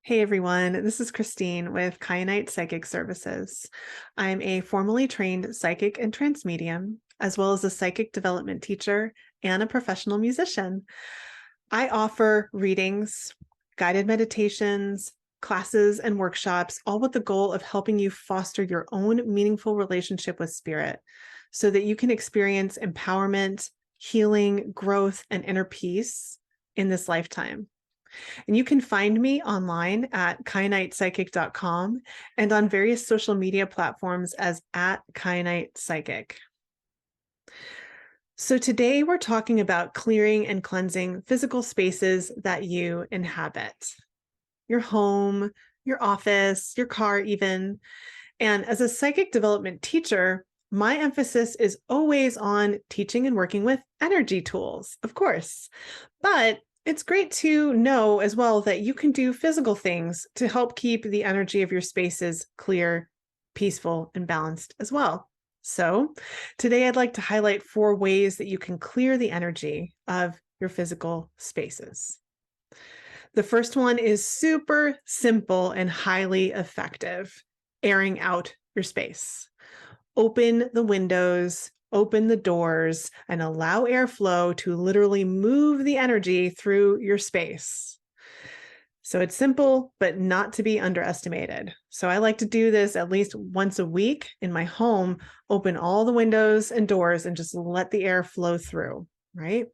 Hey everyone, this is Christine with Kyanite Psychic Services. I'm a formally trained psychic and trance medium, as well as a psychic development teacher and a professional musician. I offer readings, guided meditations, classes, and workshops, all with the goal of helping you foster your own meaningful relationship with spirit so that you can experience empowerment, healing, growth, and inner peace in this lifetime. And you can find me online at kyanitepsychic.com and on various social media platforms as at kyanitepsychic. So today we're talking about clearing and cleansing physical spaces that you inhabit. Your home, your office, your car even. And as a psychic development teacher, my emphasis is always on teaching and working with energy tools, of course. But it's great to know as well that you can do physical things to help keep the energy of your spaces clear, peaceful, and balanced as well. So today I'd like to highlight 4 ways that you can clear the energy of your physical spaces. The first one is super simple and highly effective: airing out your space. Open the windows, open the doors, and allow airflow to literally move the energy through your space. So it's simple, but not to be underestimated. So I like to do this at least once a week in my home, open all the windows and doors and just let the air flow through, right?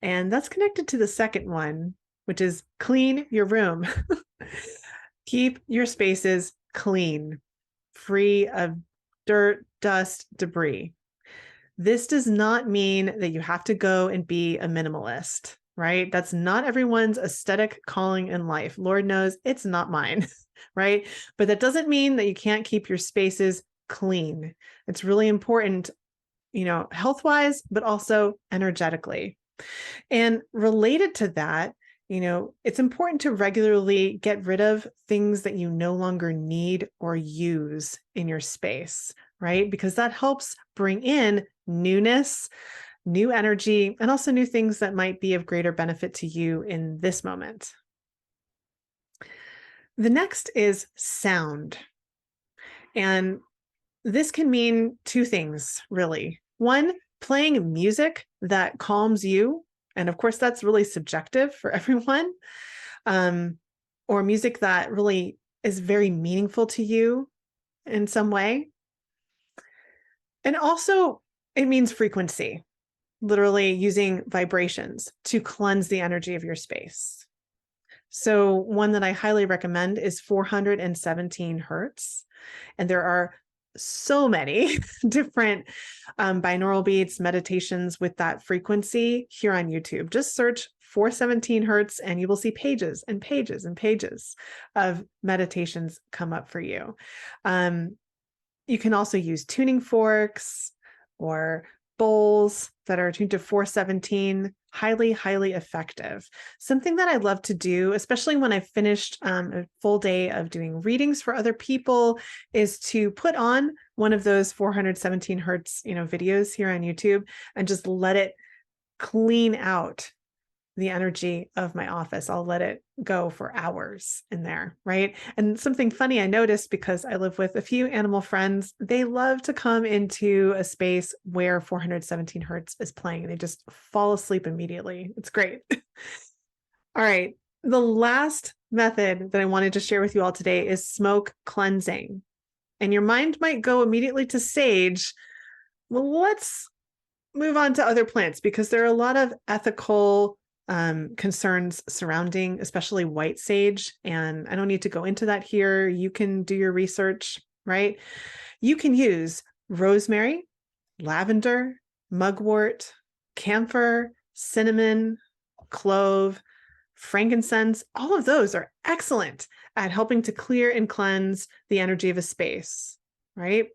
And that's connected to the second one, which is clean your room. Keep your spaces clean, free of dirt, dust, debris. This does not mean that you have to go and be a minimalist, right? That's not everyone's aesthetic calling in life. Lord knows it's not mine, right? But that doesn't mean that you can't keep your spaces clean. It's really important, health-wise, but also energetically. And related to that, it's important to regularly get rid of things that you no longer need or use in your space, right? Because that helps bring in newness, new energy, and also new things that might be of greater benefit to you in this moment. The next is sound. And this can mean 2 things, really. One, playing music that calms you. And of course, that's really subjective for everyone. Or music that really is very meaningful to you in some way. And also, it means frequency, literally using vibrations to cleanse the energy of your space. So one that I highly recommend is 417 hertz. And there are so many different binaural beats, meditations with that frequency here on YouTube. Just search 417 hertz and you will see pages and pages and pages of meditations come up for you. You can also use tuning forks or bowls that are tuned to 417. Highly, highly effective. Something that I love to do, especially when I've finished a full day of doing readings for other people, is to put on one of those 417 hertz, videos here on YouTube and just let it clean out the energy of my office. I'll let it go for hours in there, right? And something funny I noticed, because I live with a few animal friends, they love to come into a space where 417 hertz is playing and they just fall asleep immediately. It's great. All right. The last method that I wanted to share with you all today is smoke cleansing. And your mind might go immediately to sage. Well, let's move on to other plants, because there are a lot of ethical concerns surrounding especially white sage. And I don't need to go into that here. You can do your research, right? You can use rosemary, lavender, mugwort, camphor, cinnamon, clove, frankincense. All of those are excellent at helping to clear and cleanse the energy of a space, right?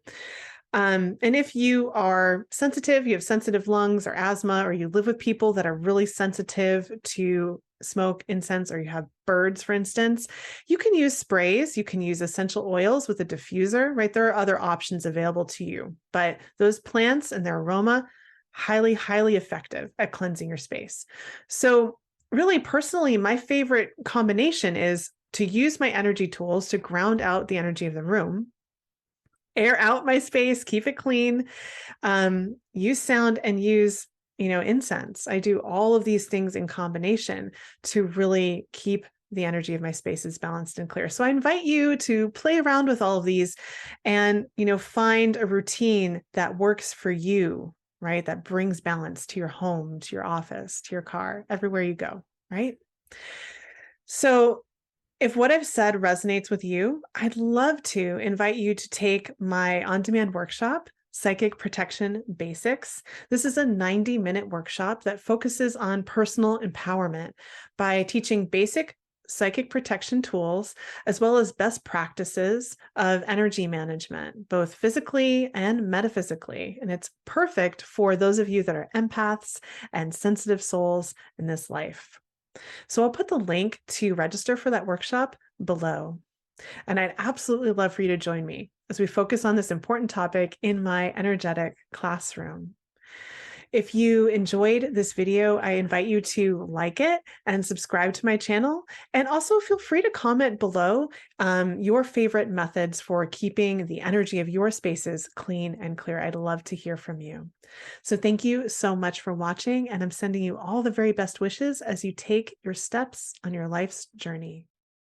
And if you are sensitive, you have sensitive lungs or asthma, or you live with people that are really sensitive to smoke, incense, or you have birds, for instance, you can use sprays. You can use essential oils with a diffuser, right? There are other options available to you, but those plants and their aroma, highly, highly effective at cleansing your space. So really personally, my favorite combination is to use my energy tools to ground out the energy of the room, air out my space, keep it clean, use sound, and use, incense. I do all of these things in combination to really keep the energy of my spaces balanced and clear. So I invite you to play around with all of these and, find a routine that works for you, right? That brings balance to your home, to your office, to your car, everywhere you go, right? So if what I've said resonates with you, I'd love to invite you to take my on-demand workshop, Psychic Protection Basics. This is a 90-minute workshop that focuses on personal empowerment by teaching basic psychic protection tools, as well as best practices of energy management, both physically and metaphysically. And it's perfect for those of you that are empaths and sensitive souls in this life. So I'll put the link to register for that workshop below. And I'd absolutely love for you to join me as we focus on this important topic in my energetic classroom. If you enjoyed this video, I invite you to like it and subscribe to my channel. And also feel free to comment below your favorite methods for keeping the energy of your spaces clean and clear. I'd love to hear from you. So thank you so much for watching, and I'm sending you all the very best wishes as you take your steps on your life's journey.